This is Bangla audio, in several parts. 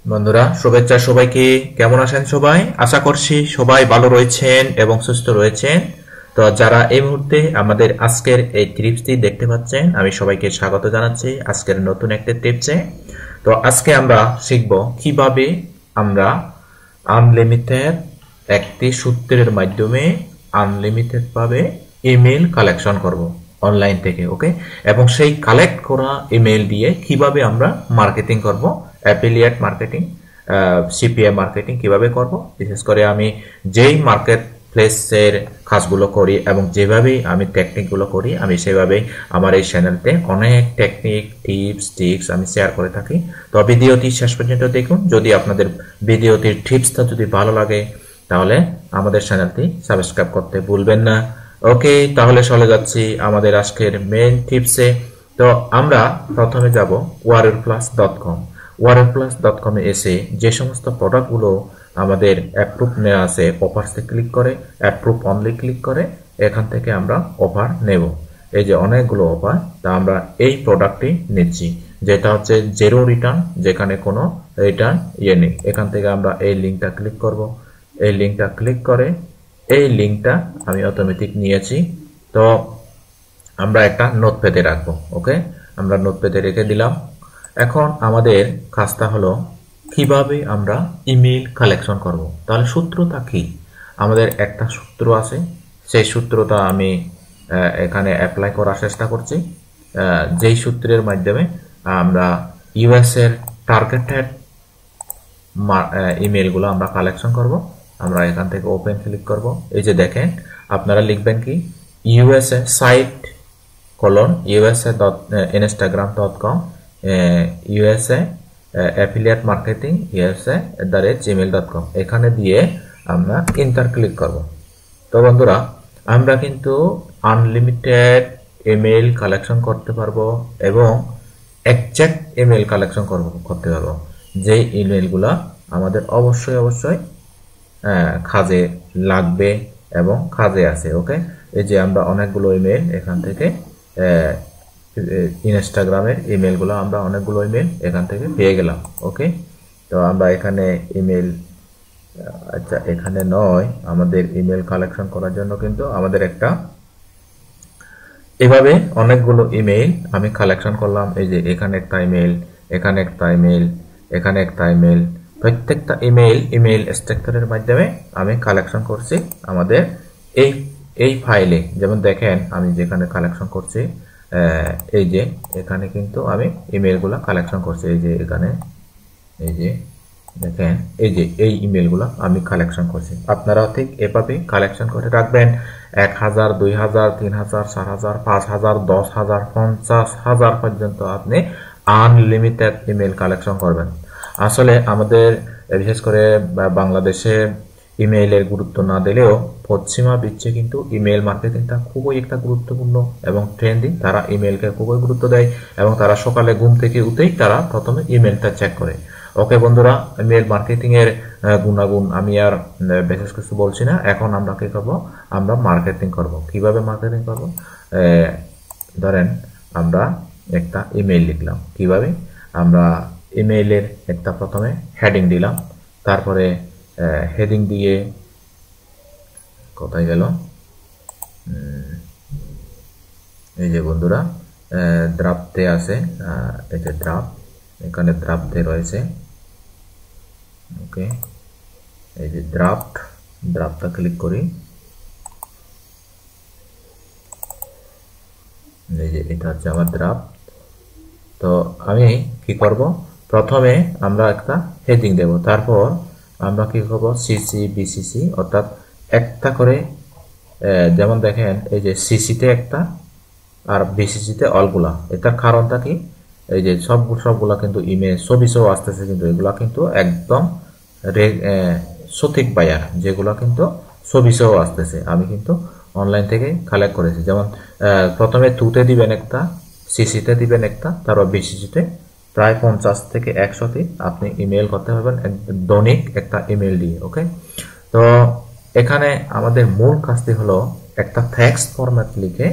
বন্ধুরা শুভেচ্ছা সবাইকে। কেমন আছেন সবাই? আশা করছি সবাই ভালো রয়েছেন এবং সুস্থ রয়েছেন। তো যারা এই মুহূর্তে আমাদের আজকের এই টিপসটি দেখতে পাচ্ছেন, আমি সবাইকে স্বাগত জানাচ্ছি আজকের নতুন একটা টিপসে। তো আজকে আমরা শিখব কিভাবে আমরা আনলিমিটেড একটি সূত্রের মাধ্যমে আনলিমিটেড ভাবে ইমেল কালেকশন করব অনলাইন থেকে। ওকে, এবং সেই কালেক্ট করা ইমেল দিয়ে কিভাবে আমরা মার্কেটিং করব, অ্যাফিলিয়েট মার্কেটিং, সিপিএ মার্কেটিং কিভাবে করব। বিশেষ করে আমি যেই মার্কেট প্লেসের কাজগুলো করি এবং যেভাবে আমি টেকনিকগুলো করি, আমি সেভাবেই আমার এই চ্যানেলতে অনেক টেকনিক, টিপস, ট্রিক্স আমি শেয়ার করে থাকি। তো ভিডিওটি শেষ পর্যন্ত দেখুন। যদি আপনাদের ভিডিওটির টিপসটা যদি ভালো লাগে তাহলে আমাদের চ্যানেলটি সাবস্ক্রাইব করতে ভুলবেন না। ওকে, তাহলে চলে যাচ্ছি আমাদের আজকের মেইন টিপসে। তো আমরা প্রথমে যাব warriorplus.com। warriorplus.com এ এসে যে সমস্ত প্রোডাক্টগুলো আমাদের অ্যাপ্রুভ নেওয়া আছে, অফারসে ক্লিক করে অ্যাপ্রুভ অনলি ক্লিক করে এখান থেকে আমরা অফার নেব। এই যে অনেকগুলো অফার, তা আমরা এই প্রোডাক্টটি নিচ্ছি, যেটা হচ্ছে জিরো রিটার্ন, যেখানে কোনো রিটার্ন নেই। এখান থেকে আমরা এই লিঙ্কটা ক্লিক করব। এই লিঙ্কটা ক্লিক করে এই লিঙ্কটা আমি অটোমেটিক নিয়েছি। তো আমরা একটা নোটপ্যাডে রাখবো। ওকে, আমরা নোটপ্যাডে রেখে দিলাম। এখন আমাদের কাজটা হলো কিভাবে আমরা ইমেল কালেকশন করব। তাহলে সূত্রটা কি? আমাদের একটা সূত্র আছে, সেই সূত্রটা আমি এখানে অ্যাপ্লাই করার চেষ্টা করছি। যেই সূত্রের মাধ্যমে আমরা ইউএস এর টার্গেটেড ইমেলগুলো আমরা কালেকশন করব। আমরা এখান থেকে ওপেন ক্লিক করব। এই যে দেখেন, আপনারা লিখবেন কি USA site usa.instagram.com usa affiliate marketing usa@gmail.com এখানে দিয়ে আমরা এন্টার ক্লিক করব। তো বন্ধুরা, আমরা কিন্তু আনলিমিটেড ইমেল কালেকশন করতে পারবো এবং এক্সাক্ট ইমেল কালেকশন করতে পারবো, যে ইমেলগুলো আমাদের অবশ্যই কাজে লাগবে এবং কাজে আছে। ওকে, এই যে আমরা অনেকগুলো ইমেল এখান থেকে ইনস্টাগ্রামের ইমেলগুলো আমরা অনেকগুলো ইমেল এখান থেকে পেয়ে গেলাম। ওকে, তো আমরা এখানে ইমেল, আচ্ছা এখানে নয়, আমাদের ইমেল কালেকশন করার জন্য কিন্তু আমাদের একটা এভাবে অনেকগুলো ইমেল আমি কালেকশন করলাম। এই যে এখানে একটা ইমেল, এখানে একটা ইমেল, এখানে একটা ইমেল, প্রত্যেকটা ইমেল স্ট্রাকচারের মাধ্যমে আমি কালেকশন করছি আমাদের এই ফাইলে। যেমন দেখেন আমি যেখানে কালেকশন করছি, এই যে এখানে কিন্তু আমি ইমেলগুলো কালেকশন করছি। এই যে এখানে, এই যে দেখেন, এই যে এই ইমেলগুলো আমি কালেকশন করছি। আপনারাও ঠিক এভাবে কালেকশন করে রাখবেন। 1000, 2000, 3000, 4000, 5000, 10000, 50000 পর্যন্ত আপনি আনলিমিটেড ইমেল কালেকশন করবেন। আসলে আমাদের বিশেষ করে বাংলাদেশে ইমেইলের গুরুত্ব না দিলেও পশ্চিমা বিশ্বে কিন্তু ইমেল মার্কেটিংটা খুবই একটা গুরুত্বপূর্ণ এবং ট্রেন্ডিং। তারা ইমেলকে খুবই গুরুত্ব দেয় এবং তারা সকালে ঘুম থেকে উঠেই তারা প্রথমে ইমেলটা চেক করে। ওকে বন্ধুরা, ইমেল মার্কেটিং এর গুণাগুণ আমি আর বিশেষ কিছু বলছি না। এখন আমরা কি করব? আমরা মার্কেটিং করব। কিভাবে মার্কেটিং করব? ধরেন আমরা একটা ইমেল লিখলাম। কিভাবে? আমরা ইমেইলের একটা প্রথমে হেডিং দিলাম, তারপরে হেডিং দিয়ে কোথায় গেল, এই যে বন্ধুরা ড্রাফটে আছে, এই যে ড্রাফট, এখানে ড্রাফটে রয়েছে। ওকে, এই যে ড্রাফটটা ক্লিক করি। এই যে এটা হচ্ছে আমার ড্রাফট। তো আমি কি করব? প্রথমে আমরা একটা হেডিং দেব, তারপর আমরা কি করব? সিসি বিসিসি, অর্থাৎ একটা করে, যেমন দেখেন এই যে সিসিতে একটা আর বিসিসিতে অলগুলা। এটার কারণটা কি? এই যে সবগুলা কিন্তু ইমেজ ছবি সহ আসতেছে, কিন্তু এগুলা কিন্তু একদম সঠিক বায়ার, যেগুলা কিন্তু ছবি সহ আসতেছে আমি কিন্তু অনলাইন থেকে কালেক্ট করেছি। যেমন প্রথমে টুতে দিবেন একটা, সিসিতে দিবেন একটা, তারপর বিসিসিতে প্রায় 50 থেকে 100টি আপনি ইমেল করতে পারবেন দৈনিক একটা ইমেল দিয়ে। ওকে, তো এখানে আমাদের মূল কাজটি হলো একটা টেক্সট ফরম্যাট লিখে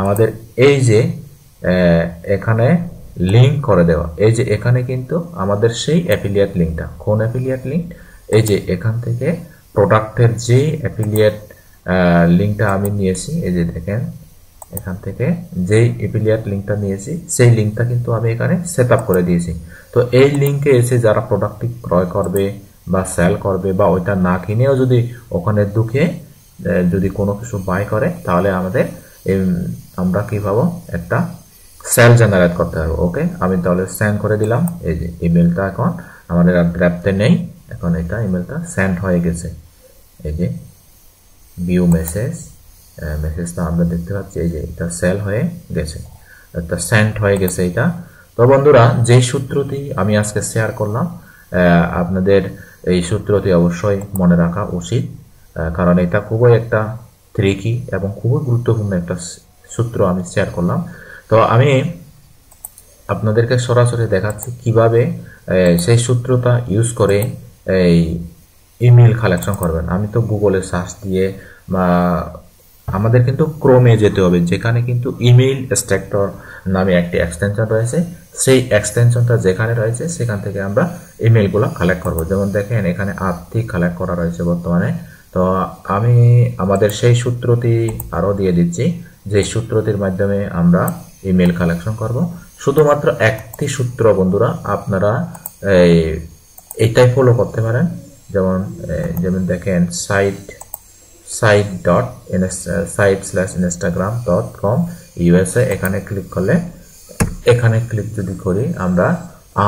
আমাদের এই যে এখানে লিংক করে দেওয়া। এই যে এখানে কিন্তু আমাদের সেই অ্যাফিলিয়েট লিঙ্কটা, কোন অ্যাফিলিয়েট লিঙ্ক, এই যে এখান থেকে প্রোডাক্টের যে অ্যাফিলিয়েট লিঙ্কটা আমি নিয়েছি, এই যে দেখেন এখান থেকে যেই অ্যাফিলিয়েট লিঙ্কটা নিয়েছি সেই লিঙ্কটা কিন্তু আমি এখানে সেট আপ করে দিয়েছি। তো এই লিঙ্কে এসে যারা প্রোডাক্টটি ক্রয় করবে বা সেল করবে বা ওইটা না কিনেও যদি ওখানে ঢুকে যদি কোনো কিছু বাই করে, তাহলে আমাদের আমরা কি পাবো, একটা সেল জেনারেট করতে হবে। ওকে, আমি তাহলে সেন্ড করে দিলাম। এই যে ইমেলটা এখন আমাদের আর ড্রাফটে নেই, এখন এটা ইমেলটা সেন্ড হয়ে গেছে। এই যে ভিউ মেসেজ, মেসেজটা আমরা দেখতে পাচ্ছি, এই যে এটা সেল হয়ে গেছে, এটা সেন্ড হয়ে গেছে এটা। তো বন্ধুরা, যে সূত্রটি আমি আজকে শেয়ার করলাম, আপনাদের এই সূত্রটি অবশ্যই মনে রাখা উচিত, কারণ এটা খুবই একটা ট্রিকি এবং খুবই গুরুত্বপূর্ণ একটা সূত্র আমি শেয়ার করলাম। তো আমি আপনাদেরকে সরাসরি দেখাচ্ছি কিভাবে সেই সূত্রটা ইউজ করে এই ইমেল কালেকশন করবেন। আমি তো গুগলে সার্চ দিয়ে বা আমাদের কিন্তু ক্রোমে যেতে হবে, যেখানে কিন্তু ইমেল এক্সট্রাক্টর নামে একটি এক্সটেনশন রয়েছে। সেই এক্সটেনশনটা যেখানে রয়েছে সেখান থেকে আমরা ইমেলগুলো কালেক্ট করব। যেমন দেখেন এখানে 8টি কালেক্ট করা রয়েছে বর্তমানে। তো আমি আমাদের সেই সূত্রটি আরও দিয়ে দিচ্ছি, যে সূত্রটির মাধ্যমে আমরা ইমেল কালেকশন করব। শুধুমাত্র একটি সূত্র বন্ধুরা, আপনারা এইটাই ফলো করতে পারেন। যেমন দেখেন site/instagram.com USA, এখানে ক্লিক করলে, এখানে ক্লিক যদি করি আমরা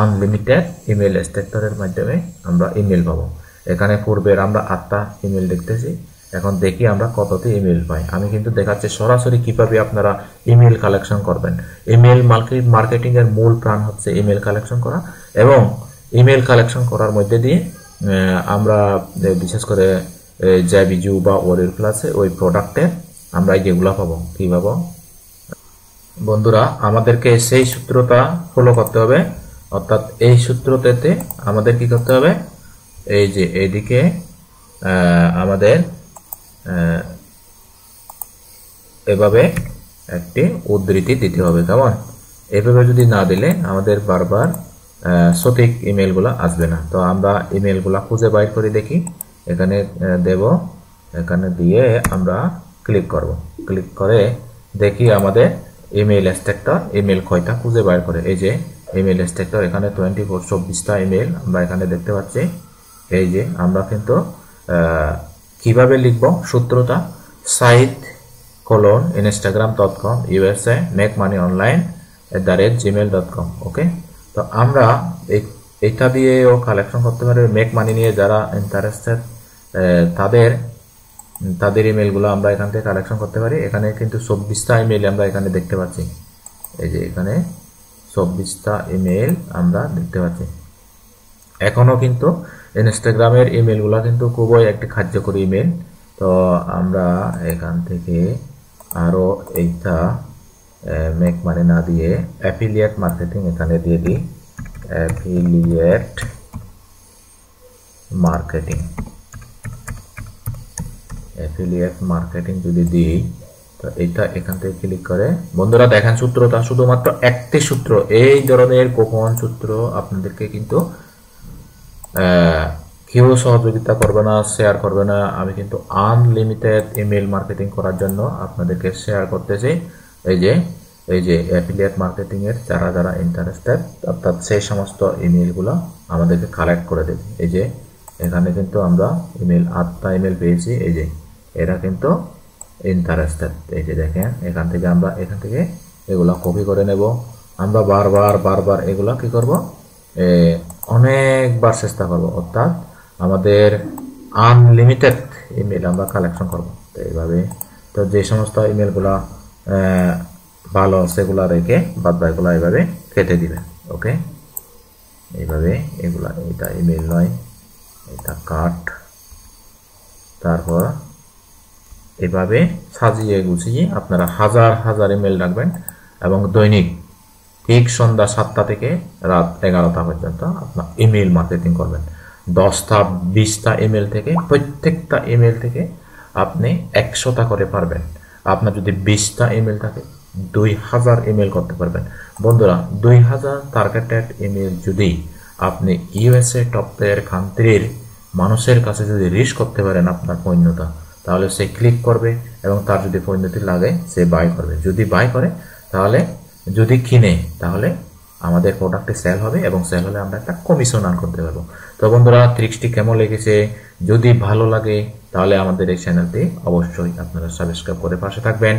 আনলিমিটেড ইমেল এক্সট্রাক্টরের মাধ্যমে আমরা ইমেল পাবো। এখানে পূর্বের আমরা 8টা ইমেল দেখতেছি, এখন দেখি আমরা কতটি ইমেল পাই। আমি কিন্তু দেখাচ্ছি সরাসরি কিভাবে আপনারা ইমেল কালেকশন করবেন। ইমেল মার্কেটিং এর মূল প্রাণ হচ্ছে ইমেল কালেকশন করা, এবং ইমেল কালেকশন করার মধ্যে দিয়ে আমরা বিশেষ করে জ্যাবিজু বা ওরির প্লাসে ওই প্রোডাক্টে আমরা যেগুলো পাবো, কি পাবো বন্ধুরা, আমাদেরকে সেই সূত্রটা ফলো করতে হবে। অর্থাৎ এই সূত্রতে আমাদের কি করতে হবে, এই যে এইদিকে আমাদের এভাবে একটি উদ্ধৃতি দিতে হবে। কেমন, এভাবে যদি না দিলে আমাদের বারবার সঠিক ইমেলগুলো আসবে না। তো আমরা ইমেলগুলো খুঁজে বাইর করে দেখি, এখানে দেব, এখানে দিয়ে আমরা ক্লিক করব। ক্লিক করে দেখি আমাদের ইমেল এক্সট্রাক্টর ইমেল কয়টা খুঁজে বাইর করে। এই যে ইমেল এক্সট্রাক্টর এখানে 24টা ইমেল আমরা এখানে দেখতে পাচ্ছি। এই যে আমরা কিন্তু কিভাবে লিখব সূত্রটা, site:instagram.com USA make money online @gmail.com। ওকে, তো আমরা এটা দিয়েও কালেকশন করতে পারি। মেক মানি নিয়ে যারা ইন্টারেস্টেড তাদের ইমেলগুলো আমরা এখান থেকে কালেকশন করতে পারি। এখানে কিন্তু 24টা ইমেল আমরা এখানে দেখতে পাচ্ছি। এই যে এখানে 24টা ইমেল আমরা দেখতে পাচ্ছি। এখনো কিন্তু ইনস্টাগ্রামের ইমেলগুলো কিন্তু খুবই একটি কার্যকরী ইমেল। তো আমরা এখান থেকে আরো এইটা মেক মানি না দিয়ে অ্যাফিলিয়েট মার্কেটিং এখানে দিয়ে দিই। অ্যাফিলিয়েট মার্কেটিং যদি দিই, তো এটা এখান থেকে ক্লিক করে বন্ধুরা দেখেন সূত্রটা শুধুমাত্র একটি সূত্র। এই ধরনের গোপন সূত্র আপনাদেরকে কিন্তু কেউ সহযোগিতা করবে না, শেয়ার করবে না। আমি কিন্তু আনলিমিটেড ইমেল মার্কেটিং করার জন্য আপনাদেরকে শেয়ার করতেছি। এই যে অ্যাফিলিয়েট মার্কেটিং এর যারা ইন্টারেস্টেড, অর্থাৎ সেই সমস্ত ইমেলগুলো আমাদেরকে কালেক্ট করে দেবে। এই যে এখানে কিন্তু আমরা ইমেল 8টা ইমেল পেয়েছি। এই যে এরা কিন্তু ইন্টারেস্টেড। এই যে দেখেন এখান থেকে আমরা এগুলা কপি করে নেব। আমরা বারবার এগুলা কি করব, অনেকবার চেষ্টা করব, অর্থাৎ আমাদের আনলিমিটেড ইমেল আমরা কালেকশন করব। তো এইভাবে, তো যে সমস্ত ইমেলগুলা ভালো সেগুলা রেখে বাদ বাকিগুলা এইভাবে কেটে দিবেন। ওকে, এইভাবে এগুলা, এটা ইমেল নয়, এটা কাট। তারপর এভাবে সাজিয়ে গুছিয়ে আপনারা হাজার ইমেল রাখবেন এবং দৈনিক ঠিক সন্ধ্যা 7টা থেকে রাত 11টা পর্যন্ত আপনার ইমেল মার্কেটিং করবেন। 10টা 20টা ইমেল থেকে, প্রত্যেকটা ইমেল থেকে আপনি 100টা করে পারবেন। আপনার যদি 20টা ইমেল থাকে 2000 ইমেল করতে পারবেন। বন্ধুরা 2000 টার্গেটেড ইমেল যদি আপনি ইউএসএ টপের কান্ট্রির মানুষের কাছে যদি রিচ করতে পারেন আপনার পণ্যটা, তাহলে সে ক্লিক করবে এবং তার যদি পণ্যটি লাগে সে বাই করবে। যদি বাই করে তাহলে, যদি কিনে তাহলে আমাদের প্রোডাক্টে সেল হবে এবং সেল হলে আমরা একটা কমিশন আর্ন করতে পারবো। তো বন্ধুরা ট্রিক্সটি কেমন লেগেছে? যদি ভালো লাগে তাহলে আমাদের এই চ্যানেলটি অবশ্যই আপনারা সাবস্ক্রাইব করে পাশে থাকবেন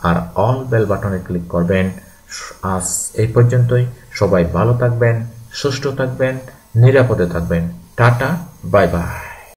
আর অল বেল বাটনে ক্লিক করবেন। আজ এই পর্যন্তই। সবাই ভালো থাকবেন, সুস্থ থাকবেন, নিরাপদে থাকবেন। Tata, bye bye.